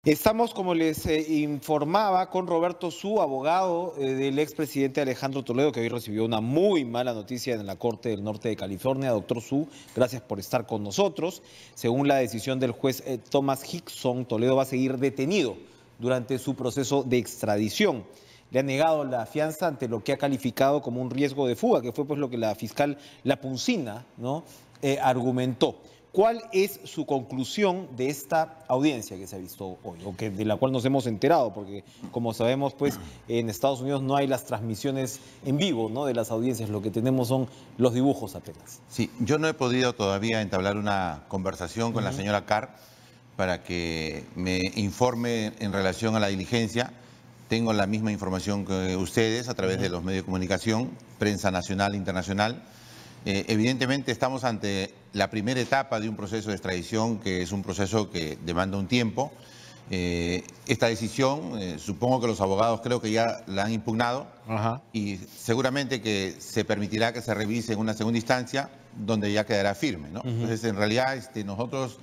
Estamos, como les informaba, con Roberto Su, abogado del expresidente Alejandro Toledo, que hoy recibió una muy mala noticia en la Corte del Norte de California. Doctor Su, gracias por estar con nosotros. Según la decisión del juez Thomas Hickson, Toledo va a seguir detenido durante su proceso de extradición. Le ha negado la fianza ante lo que ha calificado como un riesgo de fuga, que fue pues lo que la fiscal Lapuncina, ¿no? Argumentó. ¿Cuál es su conclusión de esta audiencia que se ha visto hoy, o que, de la cual nos hemos enterado? Porque, como sabemos, pues en Estados Unidos no hay las transmisiones en vivo, ¿no?, de las audiencias, lo que tenemos son los dibujos apenas. Sí, yo no he podido todavía entablar una conversación con la señora Carr para que me informe en relación a la diligencia. Tengo la misma información que ustedes a través de los medios de comunicación, prensa nacional e internacional. Evidentemente estamos ante la primera etapa de un proceso de extradición, que es un proceso que demanda un tiempo. Esta decisión, supongo que los abogados creo que ya la han impugnado. Y seguramente que se permitirá que se revise en una segunda instancia donde ya quedará firme, ¿no? Entonces, en realidad, nosotros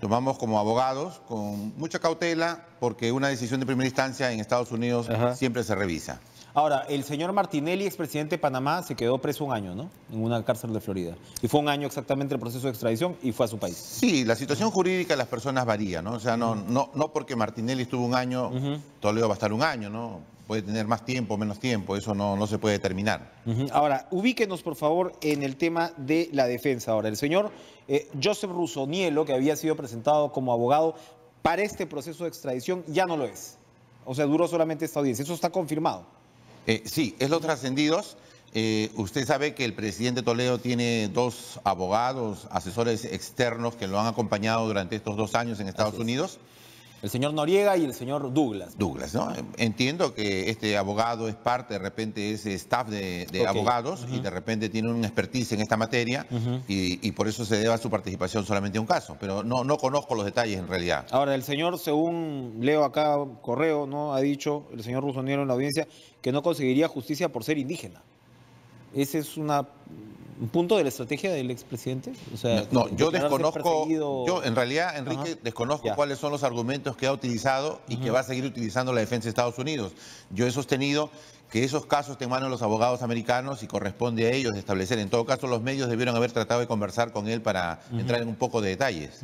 tomamos como abogados con mucha cautela, porque una decisión de primera instancia en Estados Unidos siempre se revisa. Ahora, el señor Martinelli, expresidente de Panamá, se quedó preso un año, ¿no?, en una cárcel de Florida. Y fue un año exactamente el proceso de extradición y fue a su país. Sí, la situación jurídica de las personas varía, ¿no? O sea, no porque Martinelli estuvo un año, Toledo va a estar un año, ¿no? Puede tener más tiempo, menos tiempo, eso no se puede determinar. Ahora, ubíquenos, por favor, en el tema de la defensa. Ahora, el señor Joseph Rusonielo, que había sido presentado como abogado para este proceso de extradición, ya no lo es. O sea, duró solamente esta audiencia. ¿Eso está confirmado? Sí, es los trascendidos. Usted sabe que el presidente Toledo tiene dos abogados, asesores externos que lo han acompañado durante estos 2 años en Estados Unidos. El señor Noriega y el señor Douglas. Douglas, ¿no? Entiendo que este abogado es parte, de repente, ese staff de abogados y de repente tiene una expertise en esta materia y por eso se debe su participación solamente a un caso. Pero no conozco los detalles en realidad. Ahora, el señor, según leo acá, correo, ¿no?, ha dicho el señor Rusonielo en la audiencia que no conseguiría justicia por ser indígena. ¿Ese es un punto de la estrategia del expresidente? O sea, no, yo desconozco, yo en realidad, Enrique, desconozco cuáles son los argumentos que ha utilizado y que va a seguir utilizando la defensa de Estados Unidos. Yo he sostenido que esos casos están en manos de los abogados americanos y corresponde a ellos establecer. En todo caso, los medios debieron haber tratado de conversar con él para entrar en un poco de detalles.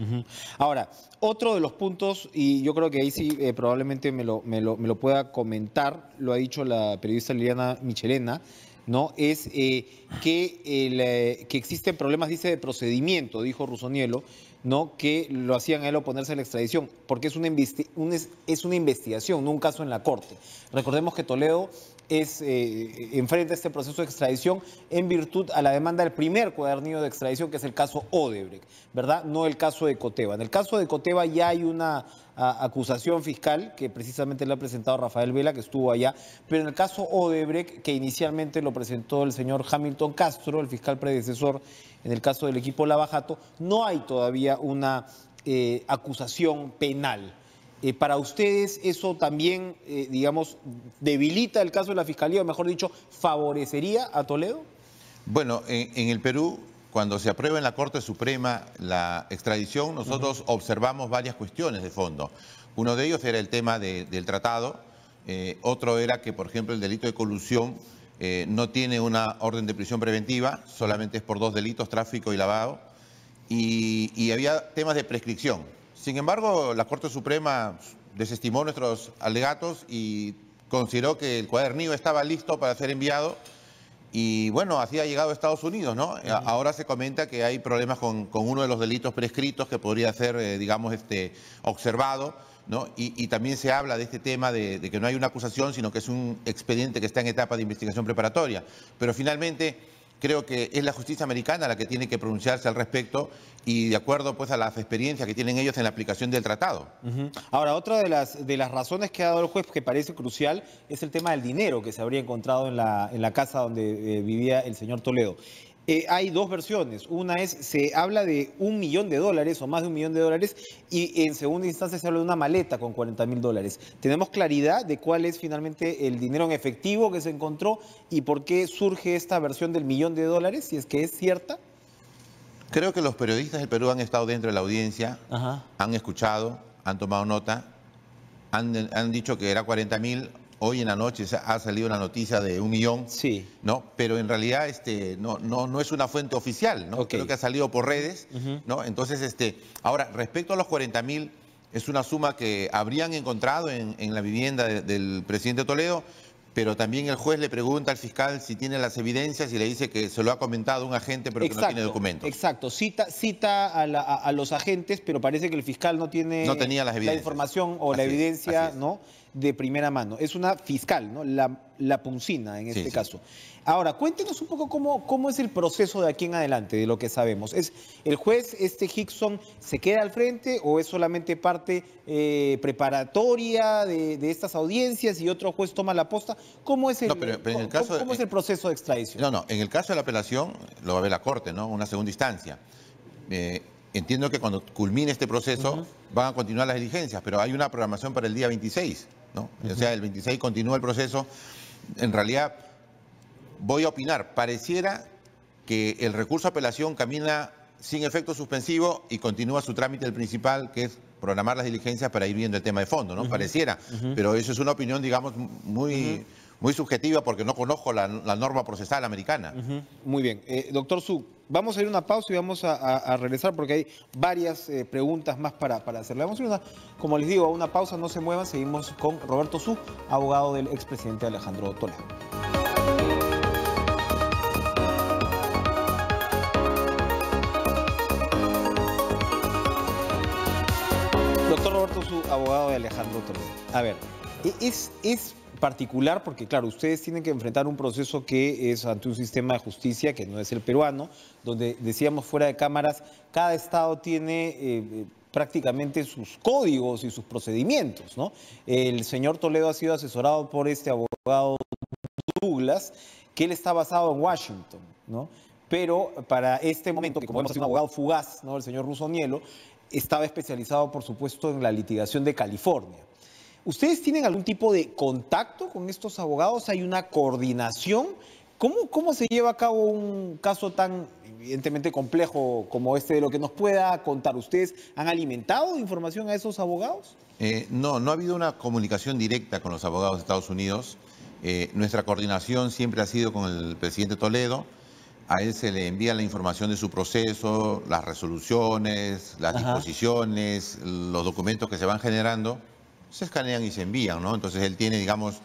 Ahora, otro de los puntos, y yo creo que ahí sí probablemente me lo pueda comentar, lo ha dicho la periodista Liliana Michelena, ¿no?, es que existen problemas, dice, de procedimiento, dijo Rusonielo, ¿no?, que lo hacían a él oponerse a la extradición, porque es una investigación, no un caso en la corte. Recordemos que Toledo enfrenta este proceso de extradición en virtud a la demanda del primer cuadernillo de extradición, que es el caso Odebrecht, ¿verdad? No el caso de Coteva. En el caso de Coteva ya hay una acusación fiscal que precisamente le ha presentado Rafael Vela, que estuvo allá, pero en el caso Odebrecht, que inicialmente lo presentó el señor Hamilton Castro, el fiscal predecesor en el caso del equipo Lava Jato, no hay todavía una acusación penal. ¿Para ustedes eso también, digamos, debilita el caso de la Fiscalía, o mejor dicho, favorecería a Toledo? Bueno, en el Perú, cuando se aprueba en la Corte Suprema la extradición, nosotros observamos varias cuestiones de fondo. Uno de ellos era el tema del tratado, otro era que, por ejemplo, el delito de colusión no tiene una orden de prisión preventiva, solamente es por 2 delitos, tráfico y lavado, y había temas de prescripción. Sin embargo, la Corte Suprema desestimó nuestros alegatos y consideró que el cuadernillo estaba listo para ser enviado y, bueno, así ha llegado a Estados Unidos, ¿no? Ahora se comenta que hay problemas con uno de los delitos prescritos que podría ser, digamos, observado, ¿no? Y también se habla de este tema de que no hay una acusación, sino que es un expediente que está en etapa de investigación preparatoria. Pero finalmente creo que es la justicia americana la que tiene que pronunciarse al respecto y de acuerdo pues a las experiencias que tienen ellos en la aplicación del tratado. Ahora, otra de las razones que ha dado el juez, que parece crucial, es el tema del dinero que se habría encontrado en la casa donde vivía el señor Toledo. Hay dos versiones. Una es, se habla de $1 millón o más de $1 millón, y en segunda instancia se habla de una maleta con $40.000. ¿Tenemos claridad de cuál es finalmente el dinero en efectivo que se encontró y por qué surge esta versión del $1 millón, si es que es cierta? Creo que los periodistas del Perú han estado dentro de la audiencia, han escuchado, han tomado nota han dicho que era 40.000. Hoy en la noche ha salido una noticia de 1 millón, Sí. ¿no? Pero en realidad no es una fuente oficial, ¿no? Ok. Creo que ha salido por redes, ¿no? Entonces, ahora, respecto a los 40.000, es una suma que habrían encontrado en la vivienda del presidente Toledo, pero también el juez le pregunta al fiscal si tiene las evidencias y le dice que se lo ha comentado un agente, pero que no tiene documentos. Exacto, cita a los agentes, pero parece que el fiscal no tiene No tenía las la evidencias. información o la Así es, evidencia, así es. ¿no?, de primera mano. Es una fiscal, ¿no? La Puncina en este Sí. caso. Ahora, cuéntenos un poco cómo es el proceso de aquí en adelante, de lo que sabemos. ¿Es el juez, Hickson, se queda al frente o es solamente parte preparatoria de estas audiencias y otro juez toma la posta? ¿Cómo es No, pero en el caso cómo es el proceso de extradición? No, en el caso de la apelación lo va a ver la Corte, ¿no? Una segunda instancia. Entiendo que cuando culmine este proceso van a continuar las diligencias, pero hay una programación para el día 26, ¿no? O sea, el 26 continúa el proceso. En realidad, voy a opinar, pareciera que el recurso de apelación camina sin efecto suspensivo y continúa su trámite el principal, que es programar las diligencias para ir viendo el tema de fondo, ¿no? Pareciera, pero eso es una opinión, digamos, muy subjetiva porque no conozco la norma procesal americana. Muy bien. Doctor Su, vamos a ir a una pausa y vamos a regresar porque hay varias preguntas más para hacerle. Vamos a ir como les digo, a una pausa, no se muevan, seguimos con Roberto Su, abogado del expresidente Alejandro Toledo. Doctor Roberto Su, abogado de Alejandro Toledo. A ver, es particular porque, claro, ustedes tienen que enfrentar un proceso que es ante un sistema de justicia que no es el peruano, donde decíamos fuera de cámaras, cada estado tiene prácticamente sus códigos y sus procedimientos, ¿no? El señor Toledo ha sido asesorado por este abogado Douglas, que él está basado en Washington, ¿no? Pero para este momento, que como vemos es un abogado fugaz, ¿no?, el señor Rusonielo, estaba especializado, por supuesto, en la litigación de California. ¿Ustedes tienen algún tipo de contacto con estos abogados? ¿Hay una coordinación? ¿Cómo se lleva a cabo un caso tan evidentemente complejo como este, de lo que nos pueda contar? ¿Ustedes han alimentado de información a esos abogados? No ha habido una comunicación directa con los abogados de Estados Unidos. Nuestra coordinación siempre ha sido con el presidente Toledo. A él se le envía la información de su proceso, las resoluciones, las disposiciones, los documentos que se van generando, se escanean y se envían, ¿no? Entonces él tiene, digamos,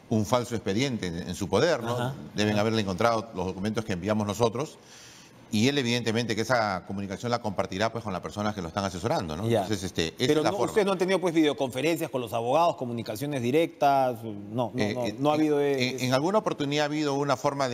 un falso expediente en su poder, ¿no? Deben haberle encontrado los documentos que enviamos nosotros y él evidentemente que esa comunicación la compartirá pues con las personas que lo están asesorando, ¿no? Ya. Entonces, esa Pero es la forma. ustedes no han tenido pues videoconferencias con los abogados, comunicaciones directas, no ha habido... En alguna oportunidad ha habido una forma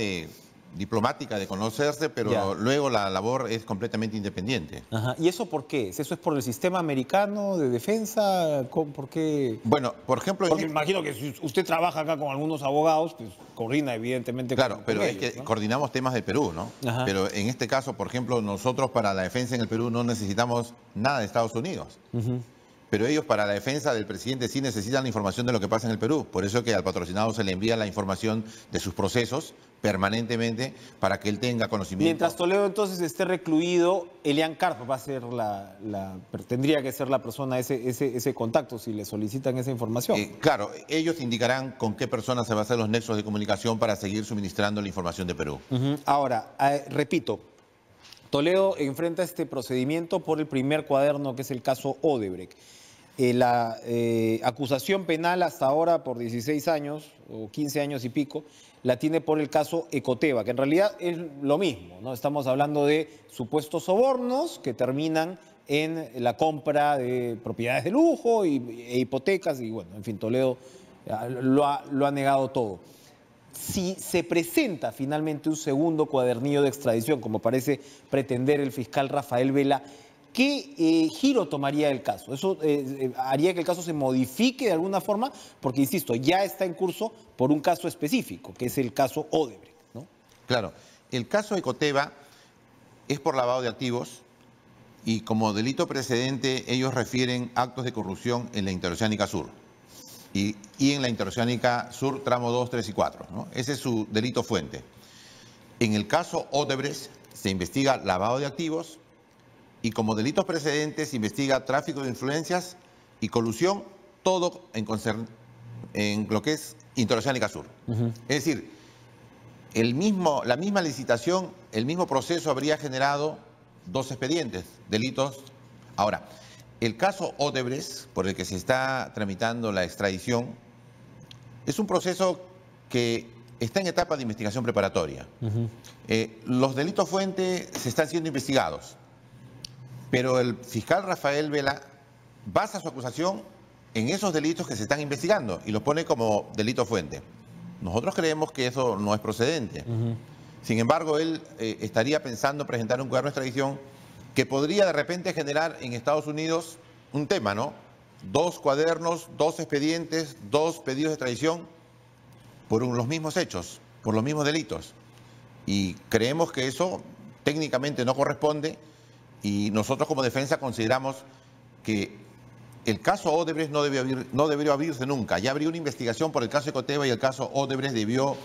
diplomática de conocerse, pero Ya. luego la labor es completamente independiente. ¿Y eso por qué? ¿Eso es por el sistema americano de defensa? ¿Por qué? Bueno, por ejemplo... Porque me imagino que si usted trabaja acá con algunos abogados, pues coordina evidentemente Claro, con pero es ellos, que ¿no? coordinamos temas de Perú, ¿no? Pero en este caso, por ejemplo, nosotros para la defensa en el Perú no necesitamos nada de Estados Unidos. Pero ellos para la defensa del presidente sí necesitan la información de lo que pasa en el Perú. Por eso que al patrocinado se le envía la información de sus procesos permanentemente para que él tenga conocimiento. Mientras Toledo entonces esté recluido, Elian Carp va a ser tendría que ser la persona, ese contacto, si le solicitan esa información. Claro, ellos indicarán con qué persona se va a hacer los nexos de comunicación para seguir suministrando la información de Perú. Ahora, repito, Toledo enfrenta este procedimiento por el primer cuaderno, que es el caso Odebrecht. La acusación penal hasta ahora por 16 años o 15 años y pico la tiene por el caso Ecoteva, que en realidad es lo mismo, ¿no? Estamos hablando de supuestos sobornos que terminan en la compra de propiedades de lujo e hipotecas y bueno, en fin, Toledo lo ha negado todo. Si se presenta finalmente un segundo cuadernillo de extradición, como parece pretender el fiscal Rafael Vela, ¿qué giro tomaría el caso? ¿Eso haría que el caso se modifique de alguna forma? Porque, insisto, ya está en curso por un caso específico, que es el caso Odebrecht, ¿no? Claro, el caso Ecoteva es por lavado de activos y como delito precedente ellos refieren actos de corrupción en la Interoceánica Sur y en la Interoceánica Sur tramo 2, 3 y 4, ¿no? Ese es su delito fuente. En el caso Odebrecht se investiga lavado de activos y como delitos precedentes se investiga tráfico de influencias y colusión todo en lo que es Interoceánica Sur. Es decir, la misma licitación, el mismo proceso habría generado 2 expedientes, delitos. Ahora, el caso Odebrecht, por el que se está tramitando la extradición, es un proceso que está en etapa de investigación preparatoria. Los delitos fuente se están siendo investigados, pero el fiscal Rafael Vela basa su acusación en esos delitos que se están investigando y los pone como delito fuente. Nosotros creemos que eso no es procedente. Sin embargo, él estaría pensando presentar un cuaderno de extradición que podría de repente generar en Estados Unidos un tema, ¿no? 2 cuadernos, 2 expedientes, 2 pedidos de extradición por los mismos hechos, por los mismos delitos. Y creemos que eso técnicamente no corresponde y nosotros como defensa consideramos que el caso Odebrecht no debió abrirse nunca. Ya abrió una investigación por el caso Ecoteva y el caso Odebrecht debió...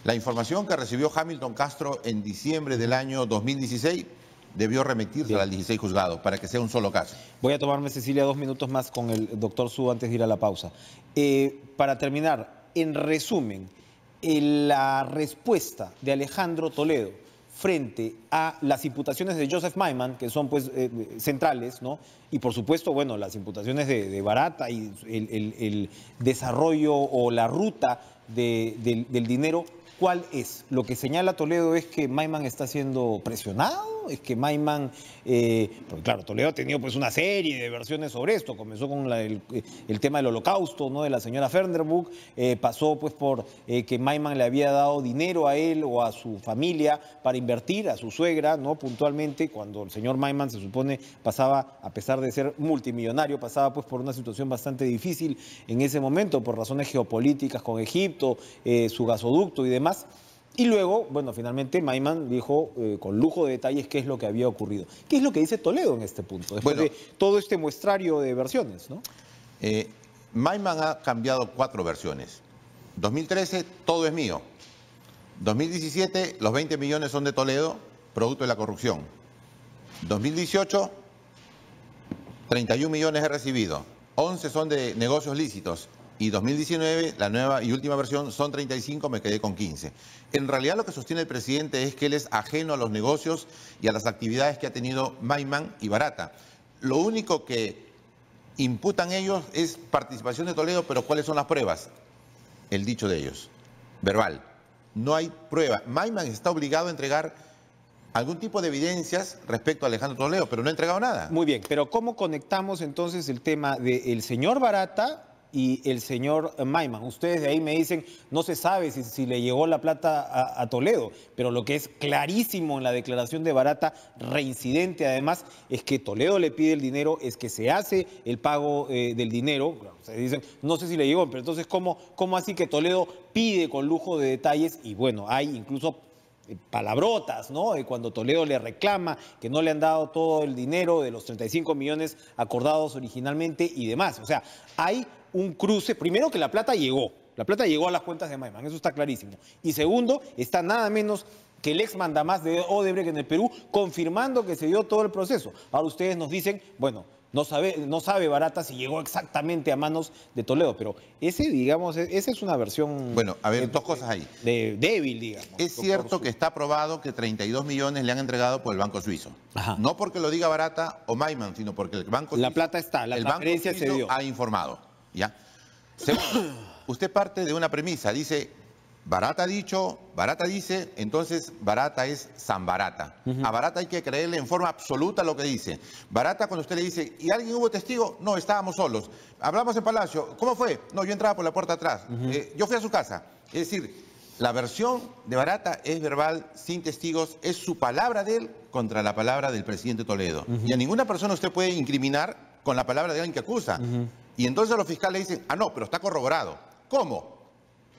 La información que recibió Hamilton Castro en diciembre del año 2016 debió remitirse al 16 juzgado para que sea un solo caso. Voy a tomarme, Cecilia, 2 minutos más con el doctor Su antes de ir a la pausa. Para terminar, en resumen, la respuesta de Alejandro Toledo frente a las imputaciones de Joseph Maiman, que son pues centrales, ¿no? Y por supuesto, bueno, las imputaciones de Barata y el desarrollo o la ruta del dinero, ¿cuál es? Lo que señala Toledo es que Maiman está siendo presionado, es que Maiman, porque claro, Toledo ha tenido pues una serie de versiones sobre esto, comenzó con el tema del holocausto, ¿no? De la señora Fernderbuck, pasó pues por que Maiman le había dado dinero a él o a su familia para invertir, a su suegra, ¿no? Puntualmente, cuando el señor Maiman se supone pasaba, a pesar de ser multimillonario, pasaba pues por una situación bastante difícil en ese momento, por razones geopolíticas con Egipto, su gasoducto y demás. Y luego, bueno, finalmente Maiman dijo con lujo de detalles qué es lo que había ocurrido. ¿Qué es lo que dice Toledo en este punto? Después de todo este muestrario de versiones, ¿no? Maiman ha cambiado 4 versiones. 2013, todo es mío. 2017, los 20 millones son de Toledo, producto de la corrupción. 2018, 31 millones he recibido. 11 son de negocios lícitos. Y 2019, la nueva y última versión, son 35, me quedé con 15. En realidad lo que sostiene el presidente es que él es ajeno a los negocios y a las actividades que ha tenido Maiman y Barata. Lo único que imputan ellos es participación de Toledo, pero ¿cuáles son las pruebas? El dicho de ellos, verbal. No hay prueba. Maiman está obligado a entregar algún tipo de evidencias respecto a Alejandro Toledo, pero no ha entregado nada. Muy bien, pero ¿cómo conectamos entonces el tema del señor Barata y el señor Maiman? Ustedes de ahí me dicen, no se sabe si le llegó la plata a Toledo, pero lo que es clarísimo en la declaración de Barata, reincidente además, es que Toledo le pide el dinero, es que se hace el pago del dinero. Se dicen, no sé si le llegó, pero entonces, ¿cómo así que Toledo pide con lujo de detalles? Y bueno, hay incluso palabrotas, ¿no? Cuando Toledo le reclama que no le han dado todo el dinero de los 35 millones acordados originalmente y demás. O sea, hay un cruce, primero que la plata llegó a las cuentas de Maiman, eso está clarísimo. Y segundo, está nada menos que el ex mandamás de Odebrecht en el Perú confirmando que se dio todo el proceso. Ahora ustedes nos dicen, bueno, no sabe Barata si llegó exactamente a manos de Toledo, pero esa es una versión... Bueno, a ver, 2 cosas ahí. Débil, digamos. Es cierto que está probado que 32 millones le han entregado por el Banco Suizo. Ajá. No porque lo diga Barata o Maiman, sino porque el Banco Suizo... La plata está, la transferencia se dio. Ha informado, ¿ya? Segundo, usted parte de una premisa, dice... Barata dice, entonces Barata es San Barata. A Barata hay que creerle en forma absoluta lo que dice. Barata, cuando usted le dice, ¿y alguien hubo testigo? No, estábamos solos. Hablamos en Palacio. ¿Cómo fue? No, yo entraba por la puerta atrás. Yo fui a su casa. Es decir, la versión de Barata es verbal, sin testigos, es su palabra de él contra la palabra del presidente Toledo. Y a ninguna persona usted puede incriminar con la palabra de alguien que acusa. Y entonces los fiscales dicen, no, pero está corroborado. ¿Cómo?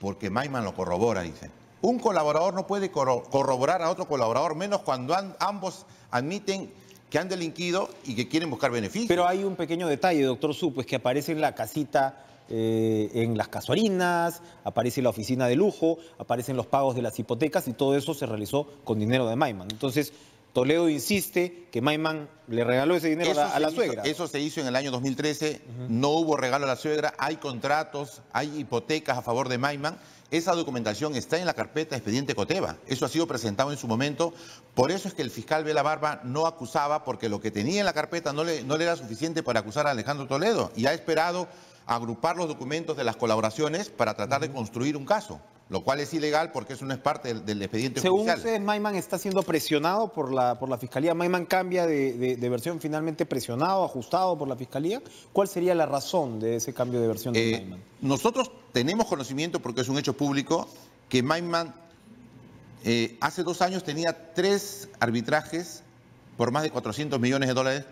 Porque Maiman lo corrobora, dice. Un colaborador no puede corroborar a otro colaborador, menos cuando ambos admiten que han delinquido y que quieren buscar beneficios. Pero hay un pequeño detalle, doctor Su, pues que aparece en la casita, en las casuarinas, aparece en la oficina de lujo, aparecen los pagos de las hipotecas y todo eso se realizó con dinero de Maiman. Entonces, Toledo insiste que Maiman le regaló ese dinero a la suegra. Eso se hizo en el año 2013, no hubo regalo a la suegra, hay contratos, hay hipotecas a favor de Maiman. Esa documentación está en la carpeta de expediente Coteva. Eso ha sido presentado en su momento. Por eso es que el fiscal Vela Barba no acusaba, porque lo que tenía en la carpeta no le era suficiente para acusar a Alejandro Toledo. Y ha esperado agrupar los documentos de las colaboraciones para tratar de construir un caso, lo cual es ilegal porque eso no es parte del expediente Según judicial. ustedes, Maiman está siendo presionado por la Fiscalía. ¿Maiman cambia de versión finalmente presionado, ajustado por la Fiscalía? ¿Cuál sería la razón de ese cambio de versión de Maiman? Nosotros tenemos conocimiento, porque es un hecho público, que Maiman hace 2 años tenía 3 arbitrajes por más de 400 millones de dólares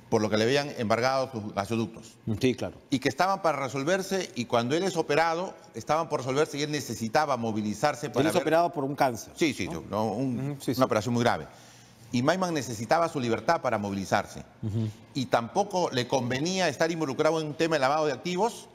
por lo que le habían embargado sus gasoductos. Sí, claro. Y que estaban para resolverse, y cuando él es operado, estaban por resolverse y él necesitaba movilizarse para Él es operado por un cáncer. Sí, sí, ¿no? Una operación muy grave. Y Maiman necesitaba su libertad para movilizarse. Y tampoco le convenía estar involucrado en un tema de lavado de activos,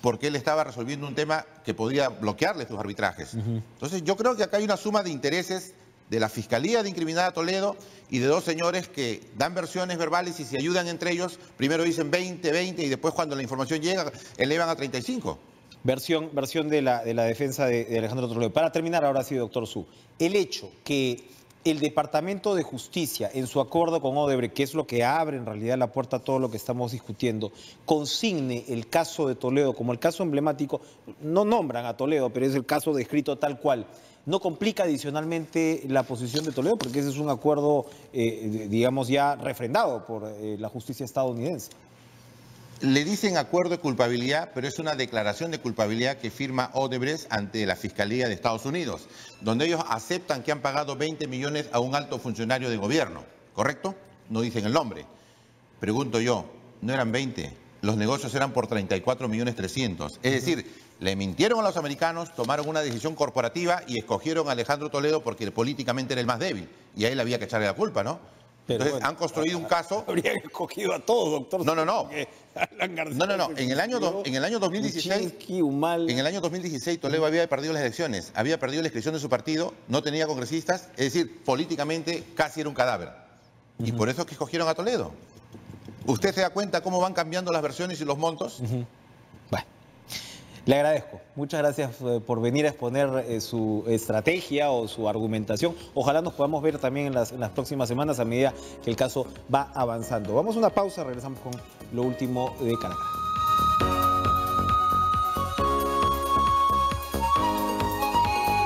porque él estaba resolviendo un tema que podía bloquearle sus arbitrajes. Entonces yo creo que acá hay una suma de intereses de la Fiscalía de incriminar a Toledo y de 2 señores que dan versiones verbales y se ayudan entre ellos. Primero dicen 20 y después, cuando la información llega, elevan a 35. Versión de la defensa de Alejandro Toledo. Para terminar, ahora sí, doctor Su, el hecho que el Departamento de Justicia, en su acuerdo con Odebrecht, que es lo que abre en realidad la puerta a todo lo que estamos discutiendo, consigne el caso de Toledo como el caso emblemático, no nombran a Toledo, pero es el caso descrito tal cual, ¿no complica adicionalmente la posición de Toledo? Porque ese es un acuerdo, digamos, ya refrendado por la justicia estadounidense. Le dicen acuerdo de culpabilidad, pero es una declaración de culpabilidad que firma Odebrecht ante la Fiscalía de Estados Unidos, donde ellos aceptan que han pagado 20 millones a un alto funcionario de gobierno, ¿correcto? No dicen el nombre. Pregunto yo, no eran 20, los negocios eran por 34.300.000. Es decir, le mintieron a los americanos, tomaron una decisión corporativa y escogieron a Alejandro Toledo porque políticamente era el más débil. Y a él había que echarle la culpa, ¿no? Pero entonces, bueno, han construido un caso. Habrían escogido a todos, doctor. No. No. En el año 2016, en el año 2016 Toledo había perdido las elecciones, había perdido la inscripción de su partido, no tenía congresistas, es decir, políticamente casi era un cadáver. Y por eso es que escogieron a Toledo. ¿Usted se da cuenta cómo van cambiando las versiones y los montos? Bueno, le agradezco. Muchas gracias por venir a exponer su estrategia o su argumentación. Ojalá nos podamos ver también en las próximas semanas a medida que el caso va avanzando. Vamos a una pausa, regresamos con lo último de Caracas.